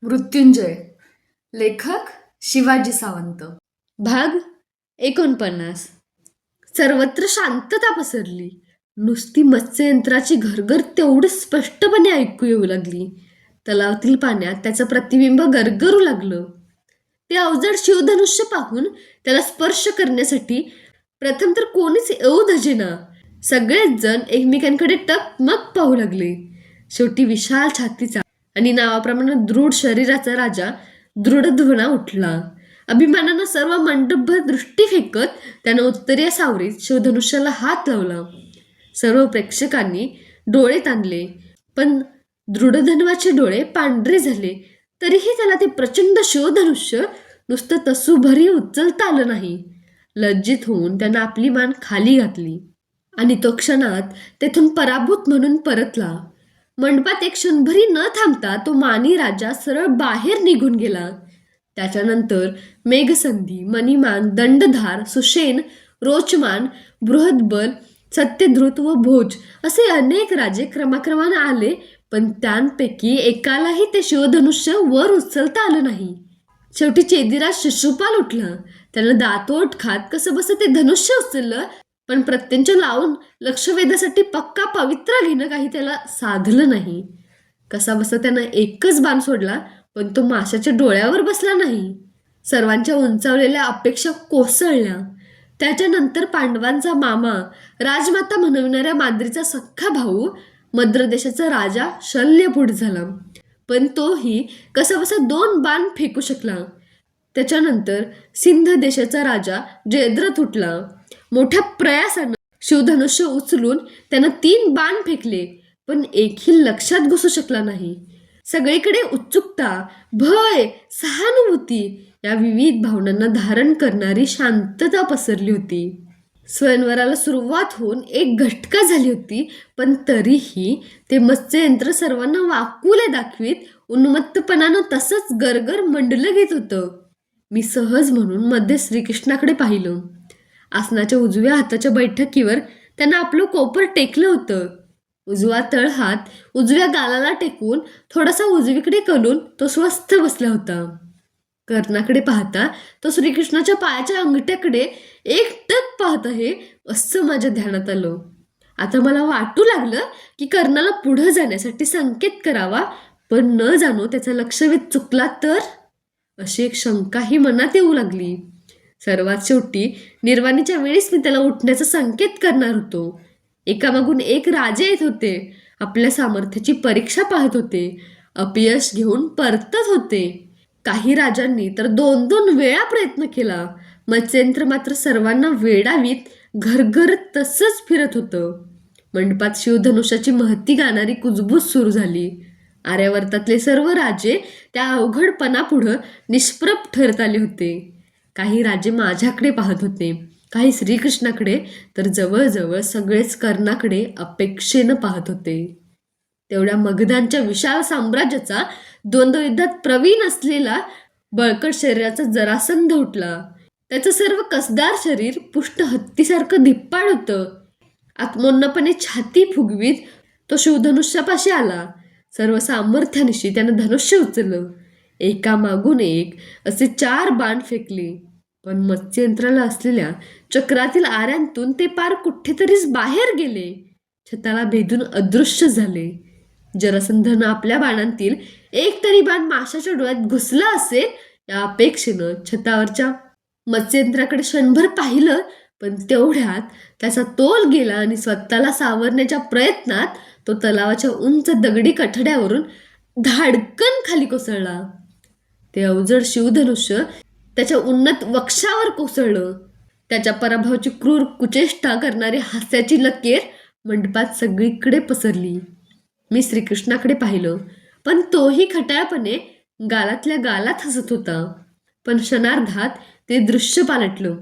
मृत्युंजय. लेखक शिवाजी सावंत. भाग 49. सर्वत्र शांतता पसरली. नुसती मत्स्ययंत्राची घरघर तेवढं स्पष्टपणे ऐकू येऊ लागली. तलावातील पाण्यात त्याचं प्रतिबिंब गरगरू लागलं. ते अवजड शिवधनुष्य पाहून त्याला स्पर्श करण्यासाठी प्रथम तर कोणीच येऊ धजेना. सगळेच जण एकमेकांकडे टकमक पाहू लागले. शेवटी विशाल छातीचा आणि नावाप्रमाणे दृढ शरीराचा राजा दृढध्वना उठला. अभिमानानं सर्व मंडपभर दृष्टी फेकत त्यानं उत्तरीय सावरीत शिवधनुष्याला हात लावला. सर्व प्रेक्षकांनी डोळे ताणले, पण दृढधन्वाचे डोळे पांढरे झाले. तरीही त्याला ते प्रचंड शिवधनुष्य नुसतं तसूभरी उचलता आलं नाही. लज्जित होऊन त्यानं आपली मान खाली घातली आणि तो क्षणात तेथून पराभूत म्हणून परतला. मंडपात एक क्षणभरी न थांबता तो मानी राजा सरळ बाहेर निघून गेला. त्याच्यानंतर मेघसंधी, मणिमान, दंडधार, सुषेण, रोचमान, बृहद्बल, सत्यद्रुत व भोज असे अनेक राजे क्रमाक्रमाने आले, पण त्यांपैकी एकालाही ते शिवधनुष्य वर उचलता आलं नाही. शेवटी चेदिराज शिशुपाल उठला. त्यानं दातोट खात कसं बसं ते धनुष्य उचललं, पण प्रत्यंच लावून लक्षवेधासाठी पक्का पवित्रा घेणं काही त्याला साधलं नाही. कसा बसा त्यानं एकच बाण सोडला, पण तो माशाच्या डोळ्यावर बसला नाही. सर्वांच्या उंचावलेल्या अपेक्षा कोसळल्या. त्याच्यानंतर पांडवांचा मामा, राजमाता म्हणविणाऱ्या माद्रीचा सख्खा भाऊ, मद्र देशाचा राजा शल्यपूड झाला, पण तोही कसाबसा 2 बाण फेकू शकला. त्याच्यानंतर सिंध देशाचा राजा जयद्रथ उठला. मोठ्या प्रयासानं शिवधनुष्य उचलून त्यानं 3 बाण फेकले, पण एकही लक्षात घुसू शकला नाही. सगळीकडे उत्सुकता, भय, सहानुभूती या विविध भावनांना धारण करणारी शांतता पसरली होती. स्वयंवराला सुरुवात होऊन 1 घटका झाली होती, पण तरीही ते मत्स्ययंत्र सर्वांना वाकुले दाखवीत उन्मत्तपणानं तसंच गरगर मंडलं घेत होतं. मी सहज म्हणून मध्ये श्रीकृष्णाकडे पाहिलं. आसनाच्या उजव्या हाताच्या बैठकीवर त्यानं आपलं कोपर टेकलं होतं. उजवा तळहात उजव्या गालाला टेकवून थोडासा उजवीकडे करून तो स्वस्थ बसला होता. कर्णाकडे पाहता तो श्रीकृष्णाच्या पायाच्या अंगठ्याकडे एकटक पाहत आहे असं माझ्या ध्यानात आलं. आता मला वाटू लागलं की कर्णाला पुढं जाण्यासाठी संकेत करावा, पण न जाणो त्याचा लक्षवेध चुकला तर, अशी एक शंकाही मनात येऊ लागली. सर्वात शेवटी निर्वाणीच्या वेळेस मी त्याला उठण्याचा संकेत करणार होतो. एकामागून एक राजे येत होते, आपल्या सामर्थ्याची परीक्षा पाहत होते, अपयश घेऊन परतत होते. काही राजांनी तर 2-2 वेळा प्रयत्न केला. मत्स्ययंत्र मात्र सर्वांना वेडावीत घरघर तसंच फिरत होतं. मंडपात शिवधनुष्याची महती गाणारी कुजबूज सुरू झाली. आर्यावर्तातले सर्व राजे त्या अवघडपणापुढं निष्प्रभ ठरत आले होते. काही राजे माझ्याकडे पाहत होते, काही श्रीकृष्णाकडे, तर जवळजवळ सगळेच कर्णाकडे अपेक्षेनं पाहत होते. तेवढ्या मगधांच्या विशाल साम्राज्याचा द्वंद्वयुद्धात प्रवीण असलेला बळकट शरीराचा जरासंध उठला. त्याचं सर्व कसदार शरीर पुष्ट हत्तीसारखं धिप्पाड होतं. आत्मोन्नपणे छाती फुगवीत तो शिवधनुष्यापाशी आला. सर्व सामर्थ्यानिशी त्यानं धनुष्य उचललं. एकामागून एक असे 4 बाण फेकले, पण मत्स्ययंत्राला असलेल्या चक्रातील आऱ्यांतून ते पार कुठेतरीच बाहेर गेले. छताला भेदून अदृश्य झाले. जरासंधानं आपल्या बाणांतील एक तरी बाण माशाच्या डोळ्यात घुसला असेल या अपेक्षेनं छतावरच्या मत्स्ययंत्राकडे क्षणभर पाहिलं, पण तेवढ्यात त्याचा तोल गेला आणि स्वतःला सावरण्याच्या प्रयत्नात तो तलावाच्या उंच दगडी कठड्यावरून धाडकन खाली कोसळला. ते अवजड शिवधनुष्य त्याच्या उन्नत वक्षावर कोसळलं. त्याच्या पराभवाची क्रूर कुचेष्टा करणारी हास्याची लकीर मंडपात सगळीकडे पसरली. मी श्रीकृष्णाकडे पाहिलं, पण तोही खटाळपणे गालातल्या गालात हसत होता. पण क्षणार्धात ते दृश्य पालटलं.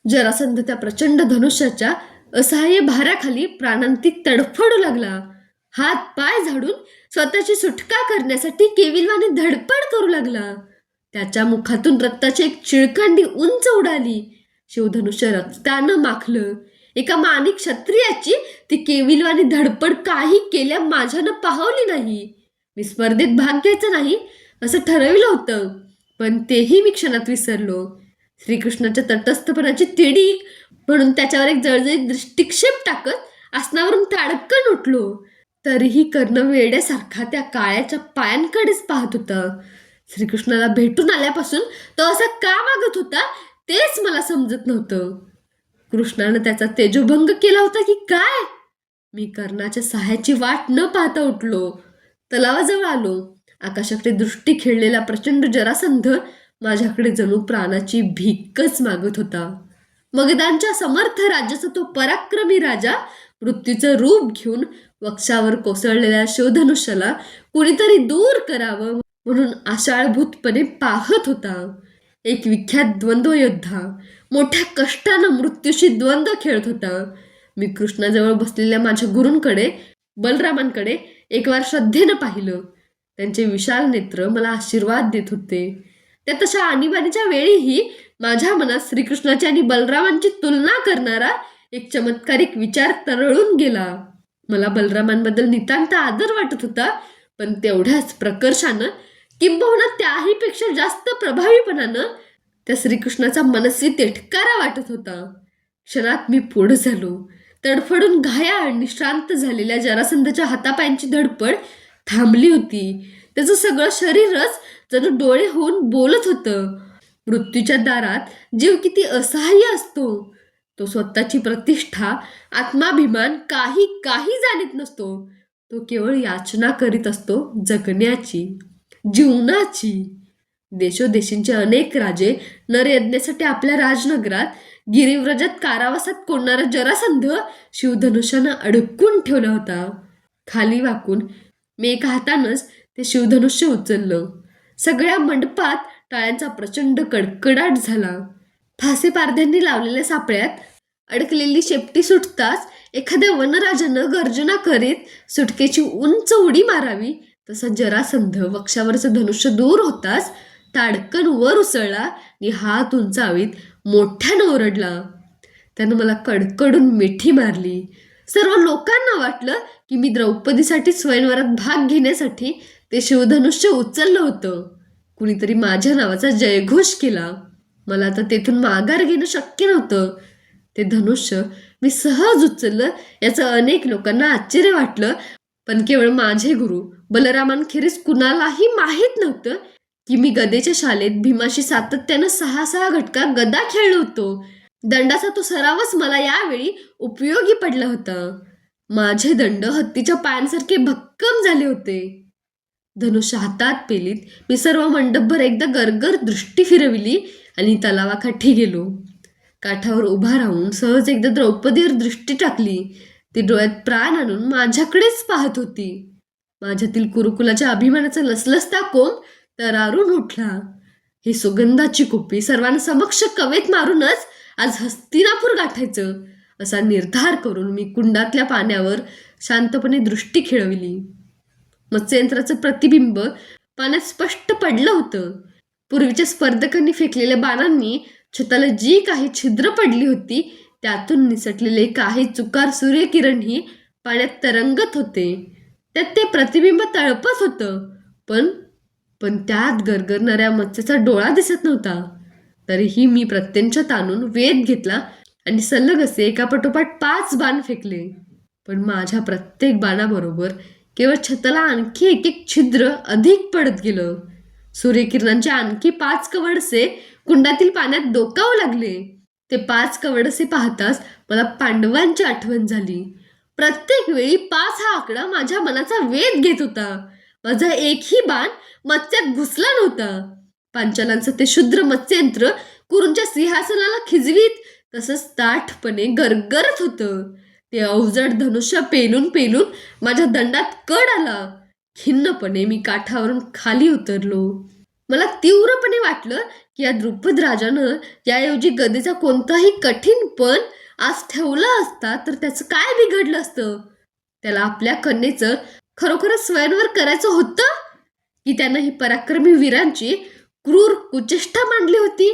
जरासंध त्या प्रचंड धनुष्याच्या असहाय्य भाराखाली प्राणांतिक तडफडू लागला. हात पाय झाडून स्वतःची सुटका करण्यासाठी केविलवाने धडपड करू लागला. त्याच्या मुखातून रक्ताची एक चिळकांडी उंच उडाली. शिवधनुष्य रक्तानं माखलं. एका मानिक क्षत्रियाची ती केविलवानी धडपड काही केल्या माझ्यानं पाहवली नाही. मी स्पर्धेत भाग घ्यायचा नाही, असं ठरविलं होतं, पण तेही मी क्षणात विसरलो. श्रीकृष्णाच्या तटस्थपणाची तिडी म्हणून त्याच्यावर एक जळजळीत दृष्टिक्षेप टाकत आसनावरून ताडकन उठलो. तरीही कर्ण वेड्यासारखा त्या काळ्याच्या पायांकडेच पाहत होता. श्रीकृष्णाला भेटून आल्यापासून तो असा का वागत होता तेच मला समजत नव्हतं. कृष्णानं त्याचा तेजोभंग केला होता की काय? मी कर्णाच्या सहाय्याची वाट न पाहता उठलो. तलावाजवळ आलो. आकाशाकडे दृष्टी खेळलेला प्रचंड जरासंध माझ्याकडे जणू प्राणाची भीकच मागत होता. मगधांच्या समर्थ राज्याचा तो पराक्रमी राजा मृत्यूचं रूप घेऊन वक्षावर कोसळलेल्या शिवधनुष्याला कुणीतरी दूर करावं म्हणून आशाळभूतपणे पाहत होता. एक विख्यात द्वंद्व योद्धा मोठ्या कष्टानं मृत्यूशी द्वंद्व खेळत होता. मी कृष्णाजवळ बसलेल्या माझ्या गुरूंकडे बलरामांकडे एक वार श्रद्धेनं पाहिलं. त्यांचे विशाल नेत्र मला आशीर्वाद देत होते. त्या तशा आणीबाणीच्या वेळीही माझ्या मनात श्रीकृष्णाची आणि बलरामांची तुलना करणारा एक चमत्कारिक विचार तरळून गेला. मला बलरामांबद्दल नितांत आदर वाटत होता, पण तेवढ्याच प्रकर्षानं किंबहुना त्याहीपेक्षा जास्त प्रभावीपणानं त्या श्रीकृष्णाचा मनस्वी तिटकारा वाटत होता. क्षणात मी पुढं झालो. तडफडून घायाळ निश्रांत झालेल्या जरासंधाच्या हातापायांची धडपड थांबली होती. त्याचं सगळं शरीरच जणू डोळे होऊन बोलत होतं. मृत्यूच्या दारात जीव किती असहाय्य असतो. तो स्वतःची प्रतिष्ठा, आत्माभिमान काही काही जाणीत नसतो. तो केवळ याचना करीत असतो जगण्याची, जीवनाची. देशोदेशींचे अनेक राजे नरयज्ञासाठी आपल्या राजनगरात गिरिव्रजात कारावासात कोणणारा जरासंध शिवधनुष्यानं अडकून ठेवला होता. खाली वाकून मी एका हातानंच ते शिवधनुष्य उचललं. सगळ्या मंडपात टाळ्यांचा प्रचंड कडकडाट झाला. फासे पारध्यांनी लावलेल्या सापळ्यात अडकलेली शेपटी सुटताच एखाद्या वनराजानं गर्जना करीत सुटकेची उंच उडी मारावी तसा जरासंध वक्षावरचं धनुष्य दूर होताच ताडकन वर उसळला आणि हात उंचावीत मोठ्यानं ओरडला. त्यानं मला कडकडून मिठी मारली. सर्व लोकांना वाटलं की मी द्रौपदीसाठी स्वयंवरात भाग घेण्यासाठी ते शिवधनुष्य उचललं होतं. कुणीतरी माझ्या नावाचा जयघोष केला. मला तर तेथून माघार घेणं शक्य नव्हतं. ते धनुष्य मी सहज उचललं याचं अनेक लोकांना आश्चर्य वाटलं, पण केवळ माझे गुरु बलरामांखेरीज कुणालाही माहीत नव्हतं की मी गदेच्या शाळेत भीमाशी सातत्यानं 6 घटका गदा खेळलो होतो. दंडाचा तो सरावच मला यावेळी उपयोगी पडला होता. माझे दंड हत्तीच्या पायांसारखे भक्कम झाले होते. धनुष्य हातात पेलीत मी सर्व मंडपभर एकदा गरगर दृष्टी फिरविली आणि तलावाकाठी गेलो. काठावर उभा राहून सहज एकदा द्रौपदीवर दृष्टी टाकली. ती डोळ्यात प्राण आणून माझ्याकडेच पाहत होती. माझ्यातील कुरुकुलाच्या अभिमानाचा लसलसता कोंब तरारून उठला. ही सुगंधाची कुपी सर्वांना समक्ष कवेत मारूनच आज हस्तिनापूर गाठायचं असा निर्धार करून मी कुंडातल्या पाण्यावर शांतपणे दृष्टी खेळविली. मत्स्ययंत्राचं प्रतिबिंब पाण्यात स्पष्ट पडलं होतं. पूर्वीच्या स्पर्धकांनी फेकलेल्या बाणांनी छताला जी काही छिद्र पडली होती त्यातून निसटलेले काही चुकार सूर्यकिरणही पाण्यात तरंगत होते. त्यात ते प्रतिबिंब तळपत होतं, पण त्यात गरगरणाऱ्या मत्स्याचा डोळा दिसत नव्हता. तरीही मी प्रत्यंश ताणून वेध घेतला आणि सलग असे एकापाठोपाठ 5 बाण फेकले. पण माझ्या प्रत्येक बाणाबरोबर केवळ छताला आणखी एक छिद्र अधिक पडत गेलं. सूर्यकिरणांचे आणखी 5 कवडसे कुंडातील पाण्यात डोकावू लागले. ते 5 कवडसे पाहताच मला पांडवांची आठवण झाली. प्रत्येक वेळी 5 हा आकडा माझ्या मनाचा वेध घेत होता. माझा एकही बाण मत्स्यात घुसला नव्हता. पांचालांचं ते क्षुद्र मत्स्ययंत्र कुरूंच्या सिंहासनाला खिजवीत तसंच ताठपणे गरगरत होतं. ते अवजड धनुष्य पेलून पेलून माझ्या दंडात कड आला. खिन्नपणे मी काठावरून खाली उतरलो. मला तीव्रपणे वाटलं की या द्रुपद राजानं याऐवजी गदेचा कोणताही कठीण पण आज ठेवला असता तर त्याचं काय बिघडलं असतं. त्याला आपल्या कन्येचं खरोखरच स्वयंवर करायचं होतं की त्यानं ही पराक्रमी वीरांची क्रूर कुचेष्टा मांडली होती.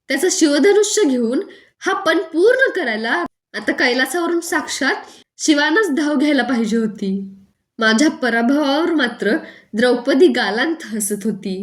त्याचं शिवधनुष्य घेऊन हा पण पूर्ण करायला आता कैलासावरून साक्षात शिवानच धाव घ्यायला पाहिजे होती. माझ्या पराभवावर मात्र द्रौपदी गालांत हसत होती.